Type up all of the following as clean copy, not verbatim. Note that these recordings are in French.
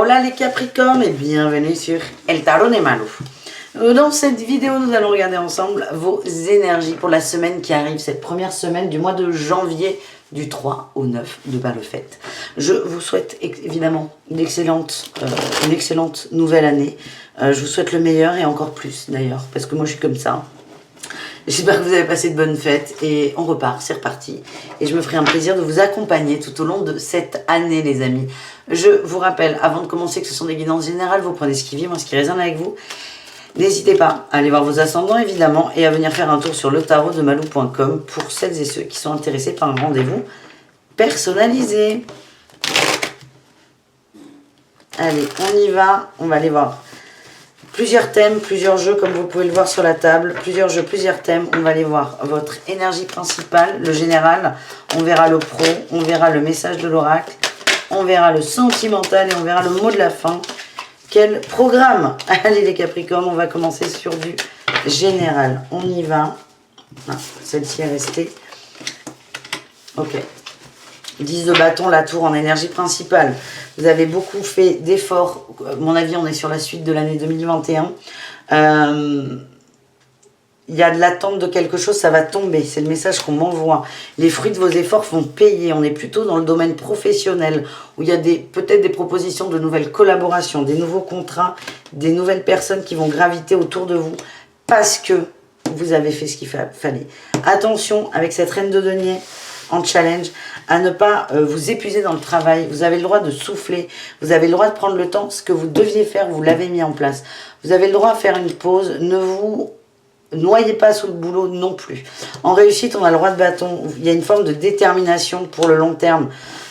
hola les Capricornes et bienvenue sur El Tarot de Malou. Dans cette vidéo, nous allons regarder ensemble vos énergies pour la semaine qui arrive, cette première semaine du mois de janvier du 3 au 9 de Balefête. Je vous souhaite évidemment une excellente nouvelle année. Je vous souhaite le meilleur et encore plus d'ailleurs, parce que moi je suis comme ça. J'espère que vous avez passé de bonnes fêtes et on repart, c'est reparti. Et je me ferai un plaisir de vous accompagner tout au long de cette année, les amis. Je vous rappelle, avant de commencer, que ce sont des guidances générales. Vous prenez ce qui vibre, ce qui résonne avec vous. N'hésitez pas à aller voir vos ascendants, évidemment, et à venir faire un tour sur letarotdemalou.com pour celles et ceux qui sont intéressés par un rendez-vous personnalisé. Allez, on y va. On va aller voir plusieurs thèmes, plusieurs jeux, comme vous pouvez le voir sur la table. Plusieurs jeux, plusieurs thèmes. On va aller voir votre énergie principale, le général. On verra le pro, on verra le message de l'oracle. On verra le sentimental et on verra le mot de la fin. Quel programme? Allez les Capricornes, on va commencer sur du général. On y va. Ah, celle-ci est restée. Ok. 10 de bâton, la tour en énergie principale. Vous avez beaucoup fait d'efforts. À mon avis, on est sur la suite de l'année 2021. Il y a de l'attente de quelque chose, ça va tomber. C'est le message qu'on m'envoie. Les fruits de vos efforts vont payer. On est plutôt dans le domaine professionnel où il y a peut-être des propositions de nouvelles collaborations, des nouveaux contrats, des nouvelles personnes qui vont graviter autour de vous parce que vous avez fait ce qu'il fallait. Attention avec cette reine de denier en challenge à ne pas vous épuiser dans le travail. Vous avez le droit de souffler. Vous avez le droit de prendre le temps. Ce que vous deviez faire, vous l'avez mis en place. Vous avez le droit à faire une pause. Ne vous noyez pas sous le boulot non plus. En réussite, on a le roi de bâton. Il y a une forme de détermination pour le long terme.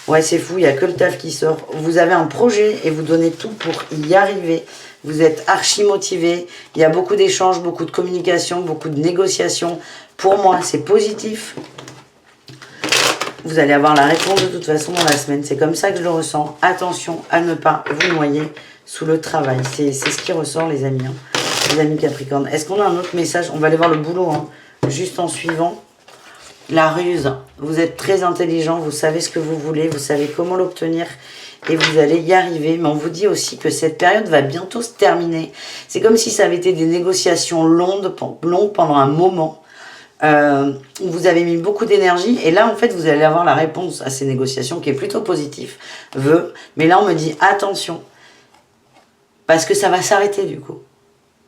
Ouais, c'est fou, il n'y a que le taf qui sort. Vous avez un projet et vous donnez tout pour y arriver. Vous êtes archi motivé. Il y a beaucoup d'échanges, beaucoup de communication, beaucoup de négociations. Pour moi, c'est positif. Vous allez avoir la réponse de toute façon dans la semaine. C'est comme ça que je le ressens. Attention à ne pas vous noyer sous le travail. C'est ce qui ressort, les amis. Les amis Capricorne. Est-ce qu'on a un autre message? On va aller voir le boulot, juste en suivant. La ruse. Vous êtes très intelligent, vous savez ce que vous voulez, vous savez comment l'obtenir et vous allez y arriver. Mais on vous dit aussi que cette période va bientôt se terminer. C'est comme si ça avait été des négociations longues pendant un moment. Où vous avez mis beaucoup d'énergie et là en fait vous allez avoir la réponse à ces négociations qui est plutôt positive. Mais là on me dit attention parce que ça va s'arrêter du coup.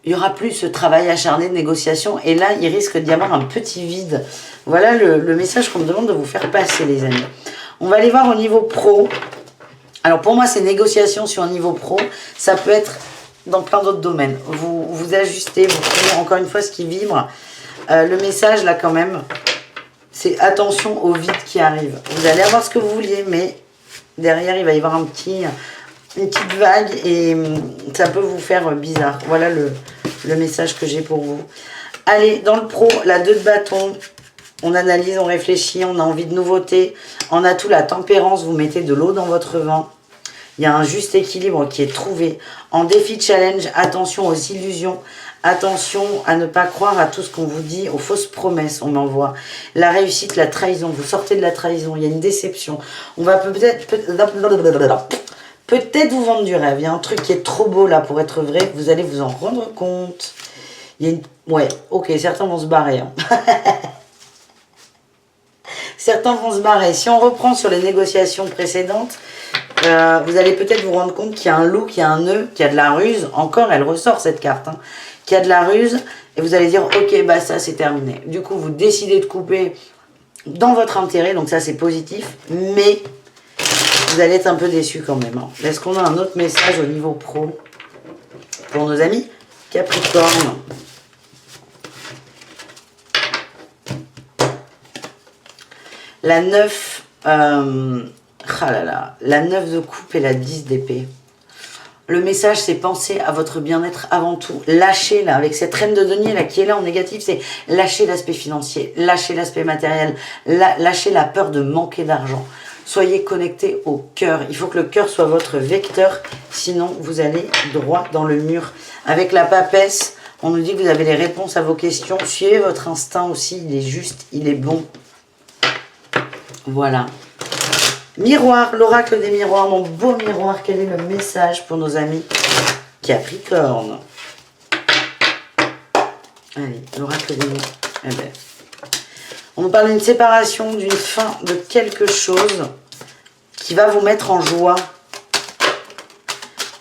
Il n'y aura plus ce travail acharné de négociation. Et là, il risque d'y avoir un petit vide. Voilà le message qu'on me demande de vous faire passer, les amis. On va aller voir au niveau pro. Alors, pour moi, ces négociations sur un niveau pro, ça peut être dans plein d'autres domaines. Vous ajustez, vous prenez encore une fois ce qui vibre. Le message, là, quand même, c'est attention au vide qui arrive. Vous allez avoir ce que vous vouliez, mais derrière, il va y avoir une petite vague et ça peut vous faire bizarre. Voilà le message que j'ai pour vous. Allez, dans le pro, la 2 de bâton, on analyse, on réfléchit, on a envie de nouveautés. En atout, la tempérance, vous mettez de l'eau dans votre vin. Il y a un juste équilibre qui est trouvé. En défi challenge, attention aux illusions. Attention à ne pas croire à tout ce qu'on vous dit, aux fausses promesses, on m'envoie. La réussite, la trahison, vous sortez de la trahison, il y a une déception. On va peut-être vous vendre du rêve. Il y a un truc qui est trop beau là pour être vrai. Vous allez vous en rendre compte. Il y a une... Ouais, ok, certains vont se barrer. Certains vont se barrer. Si on reprend sur les négociations précédentes, vous allez peut-être vous rendre compte qu'il y a un loup, qu'il y a un nœud, qu'il y a de la ruse. Encore, elle ressort cette carte. Qu'il y a de la ruse. Et vous allez dire, ok, bah ça c'est terminé. Du coup, vous décidez de couper dans votre intérêt. Donc ça c'est positif. Mais... vous allez être un peu déçus quand même. Est-ce qu'on a un autre message au niveau pro pour nos amis Capricorne? La 9, la 9 de coupe et la 10 d'épée. Le message, c'est penser à votre bien-être avant tout. Lâchez, là, avec cette reine de denier, là, qui est là en négatif, c'est lâcher l'aspect financier, lâcher l'aspect matériel, lâcher la peur de manquer d'argent. Soyez connectés au cœur. Il faut que le cœur soit votre vecteur, sinon vous allez droit dans le mur. Avec la papesse, on nous dit que vous avez les réponses à vos questions. Suivez votre instinct aussi, il est juste, il est bon. Voilà. Miroir, l'oracle des miroirs, mon beau miroir, quel est le message pour nos amis Capricorne? Allez, l'oracle des miroirs. Eh ben, on nous parle d'une séparation, d'une fin de quelque chose qui va vous mettre en joie,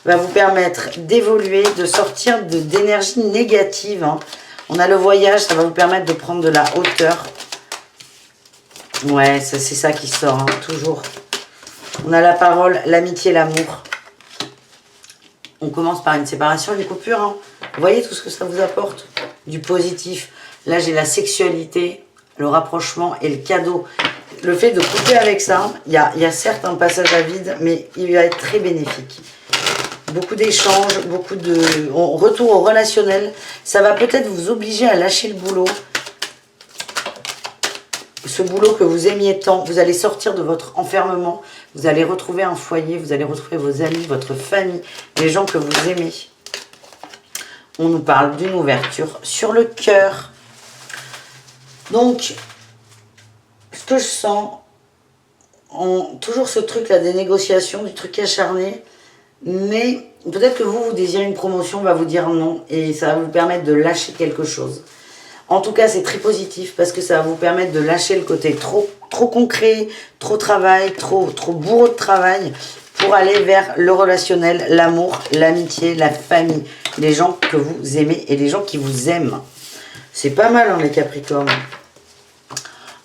va vous permettre d'évoluer, de sortir d'énergie négative. Hein. On a le voyage, ça va vous permettre de prendre de la hauteur. Ouais, c'est ça qui sort, hein, toujours. On a la parole, l'amitié, l'amour. On commence par une séparation, une coupure. Hein. Vous voyez tout ce que ça vous apporte? Du positif. Là, j'ai la sexualité, le rapprochement et le cadeau. Le fait de couper avec ça, il y a certes un passage à vide, mais il va être très bénéfique. Beaucoup d'échanges, beaucoup de retour au relationnel. Ça va peut-être vous obliger à lâcher le boulot. Ce boulot que vous aimiez tant, vous allez sortir de votre enfermement, vous allez retrouver un foyer, vous allez retrouver vos amis, votre famille, les gens que vous aimez. On nous parle d'une ouverture sur le cœur. Donc, ce que je sens, toujours ce truc-là des négociations, du truc acharné, mais peut-être que vous désirez une promotion, on va vous dire non, et ça va vous permettre de lâcher quelque chose. En tout cas, c'est très positif parce que ça va vous permettre de lâcher le côté trop concret, trop travail, trop bourreau de travail pour aller vers le relationnel, l'amour, l'amitié, la famille, les gens que vous aimez et les gens qui vous aiment. C'est pas mal, hein, les Capricornes.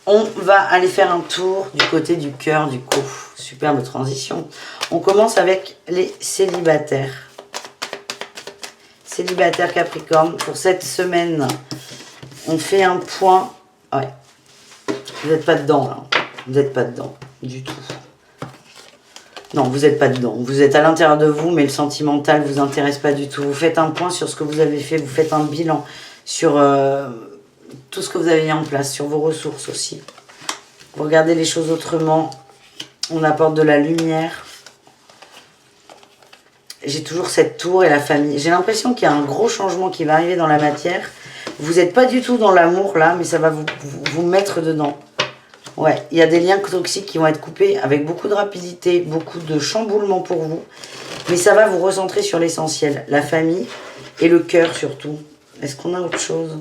On va aller faire un tour du côté du cœur, du coup. Superbe transition. On commence avec les célibataires. Célibataires Capricorne, pour cette semaine, on fait un point. Ouais. Vous n'êtes pas dedans, là. Vous n'êtes pas dedans, du tout. Non, vous n'êtes pas dedans. Vous êtes à l'intérieur de vous, mais le sentimental ne vous intéresse pas du tout. Vous faites un point sur ce que vous avez fait. Vous faites un bilan sur tout ce que vous avez mis en place, sur vos ressources aussi. Vous regardez les choses autrement. On apporte de la lumière. J'ai toujours cette tour et la famille. J'ai l'impression qu'il y a un gros changement qui va arriver dans la matière. Vous n'êtes pas du tout dans l'amour là, mais ça va vous mettre dedans. Ouais, il y a des liens toxiques qui vont être coupés avec beaucoup de rapidité, beaucoup de chamboulement pour vous. Mais ça va vous recentrer sur l'essentiel, la famille et le cœur surtout. Est-ce qu'on a autre chose?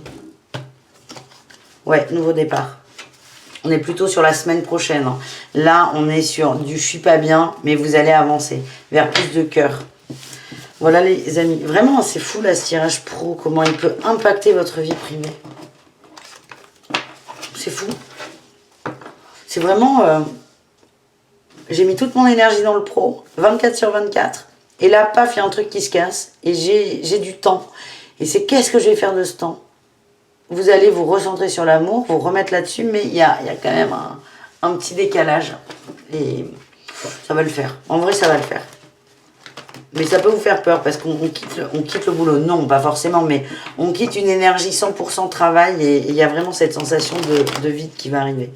Ouais, nouveau départ. On est plutôt sur la semaine prochaine. Hein. Là, on est sur du « je suis pas bien », mais vous allez avancer vers plus de cœur. Voilà les amis. Vraiment, c'est fou là ce tirage pro, comment il peut impacter votre vie privée. C'est fou. C'est vraiment... j'ai mis toute mon énergie dans le pro, 24/24. Et là, paf, il y a un truc qui se casse. Et j'ai du temps. Et c'est qu'est-ce que je vais faire de ce temps? Vous allez vous recentrer sur l'amour, vous remettre là-dessus, mais il y a quand même un petit décalage. Et ça va le faire. En vrai, ça va le faire. Mais ça peut vous faire peur parce qu'on quitte le boulot. Non, pas forcément, mais on quitte une énergie 100% travail et il y a vraiment cette sensation de vide qui va arriver.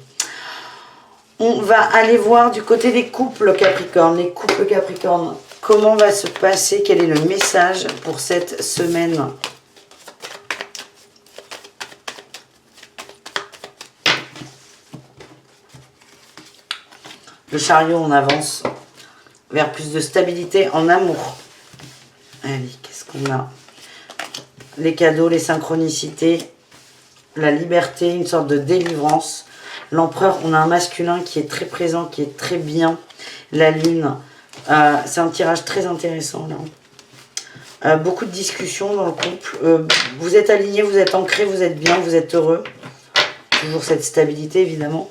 On va aller voir du côté des couples Capricorne. Les couples Capricorne, comment va se passer? Quel est le message pour cette semaine? Le chariot, on avance vers plus de stabilité en amour. Allez, qu'est-ce qu'on a? Les cadeaux, les synchronicités, la liberté, une sorte de délivrance. L'empereur, on a un masculin qui est très présent, qui est très bien. La lune, c'est un tirage très intéressant là. Beaucoup de discussions dans le couple. Vous êtes alignés, vous êtes ancrés, vous êtes bien, vous êtes heureux. Toujours cette stabilité évidemment.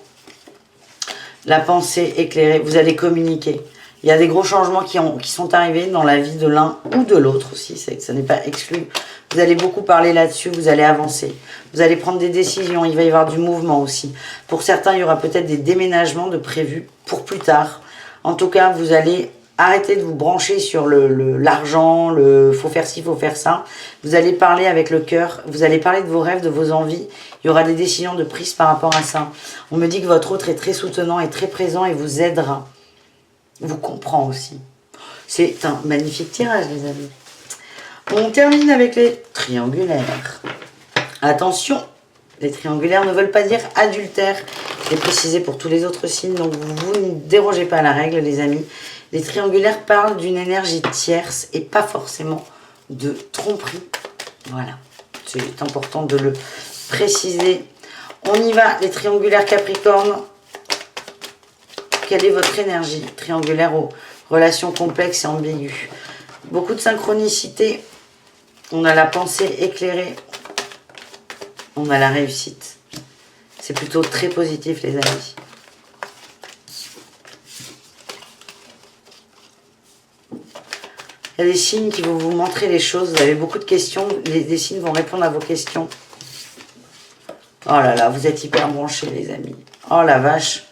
La pensée éclairée, vous allez communiquer. Il y a des gros changements qui sont arrivés dans la vie de l'un ou de l'autre aussi, ça n'est pas exclu. Vous allez beaucoup parler là-dessus, vous allez avancer. Vous allez prendre des décisions, il va y avoir du mouvement aussi. Pour certains, il y aura peut-être des déménagements de prévus pour plus tard. En tout cas, vous allez arrêter de vous brancher sur l'argent, faut faire ci, faut faire ça. Vous allez parler avec le cœur, vous allez parler de vos rêves, de vos envies. Il y aura des décisions de prise par rapport à ça. On me dit que votre autre est très soutenant, est très présent et vous aidera. Vous comprend aussi. C'est un magnifique tirage, les amis. On termine avec les triangulaires. Attention, les triangulaires ne veulent pas dire adultère. Je l'ai précisé pour tous les autres signes, donc vous ne dérogez pas à la règle, les amis. Les triangulaires parlent d'une énergie tierce et pas forcément de tromperie. Voilà, c'est important de le préciser. On y va, les triangulaires Capricorne. Quelle est votre énergie triangulaire aux relations complexes et ambiguës? Beaucoup de synchronicité. On a la pensée éclairée. On a la réussite. C'est plutôt très positif, les amis. Il y a des signes qui vont vous montrer les choses. Vous avez beaucoup de questions. Les signes vont répondre à vos questions. Oh là là, vous êtes hyper branchés, les amis. Oh la vache.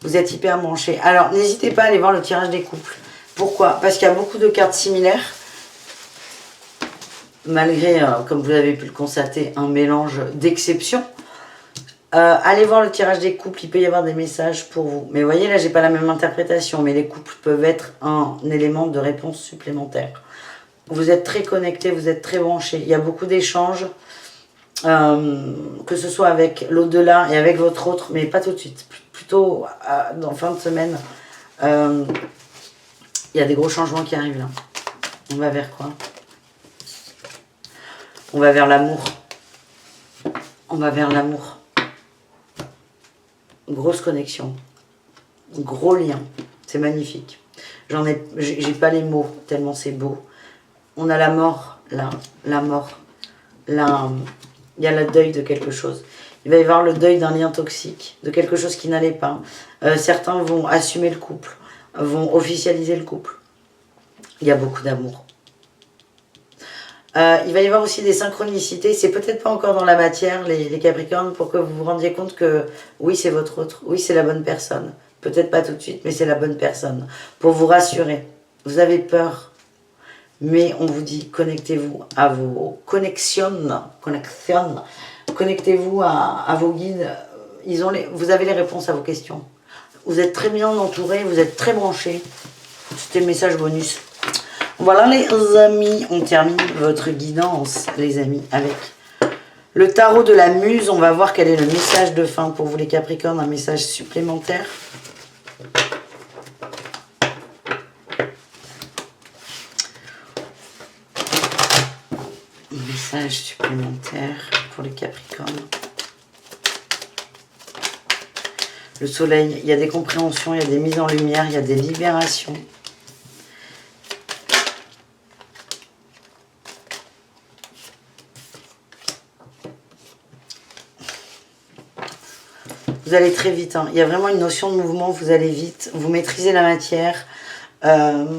Vous êtes hyper branchés. Alors, n'hésitez pas à aller voir le tirage des couples. Pourquoi? Parce qu'il y a beaucoup de cartes similaires. Malgré, comme vous avez pu le constater, un mélange d'exceptions. Allez voir le tirage des couples, il peut y avoir des messages pour vous. Mais vous voyez, là, j'ai pas la même interprétation, mais les couples peuvent être un élément de réponse supplémentaire. Vous êtes très connectés, vous êtes très branchés. Il y a beaucoup d'échanges, que ce soit avec l'au-delà et avec votre autre, mais pas tout de suite. Plutôt en fin de semaine. Il y a des gros changements qui arrivent là. On va vers quoi? On va vers l'amour. On va vers l'amour. Grosse connexion. Gros lien. C'est magnifique. J'ai pas les mots, tellement c'est beau. On a la mort, là. La mort. Là, il y a le deuil de quelque chose. Il va y avoir le deuil d'un lien toxique, de quelque chose qui n'allait pas. Certains vont assumer le couple, vont officialiser le couple. Il y a beaucoup d'amour. Il va y avoir aussi des synchronicités. C'est peut-être pas encore dans la matière, les Capricornes, pour que vous vous rendiez compte que oui, c'est votre autre. Oui, c'est la bonne personne. Peut-être pas tout de suite, mais c'est la bonne personne. Pour vous rassurer. Vous avez peur. Mais on vous dit, connectez-vous à vos connexions. Connectez-vous à vos guides. Vous avez les réponses à vos questions. Vous êtes très bien entourés, vous êtes très branchés. C'était le message bonus. Voilà les amis, on termine votre guidance, les amis, avec le tarot de la muse. On va voir quel est le message de fin pour vous les Capricornes, un message supplémentaire. Un message supplémentaire pour les Capricornes. Le soleil, il y a des compréhensions, il y a des mises en lumière, il y a des libérations. Vous allez très vite, hein. Il y a vraiment une notion de mouvement, vous allez vite, vous maîtrisez la matière. On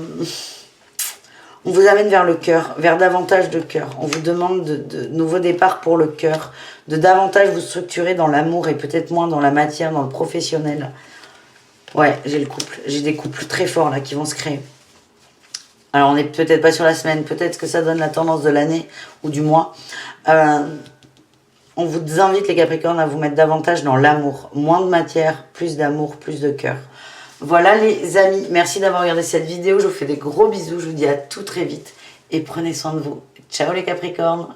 vous amène vers le cœur, vers davantage de cœur. On vous demande de nouveaux départs pour le cœur, de davantage vous structurer dans l'amour et peut-être moins dans la matière, dans le professionnel. Ouais, j'ai le couple. J'ai des couples très forts là qui vont se créer. Alors on n'est peut-être pas sur la semaine, peut-être que ça donne la tendance de l'année ou du mois. On vous invite les Capricornes à vous mettre davantage dans l'amour. Moins de matière, plus d'amour, plus de cœur. Voilà les amis, merci d'avoir regardé cette vidéo. Je vous fais des gros bisous, je vous dis à tout très vite. Et prenez soin de vous. Ciao les Capricornes.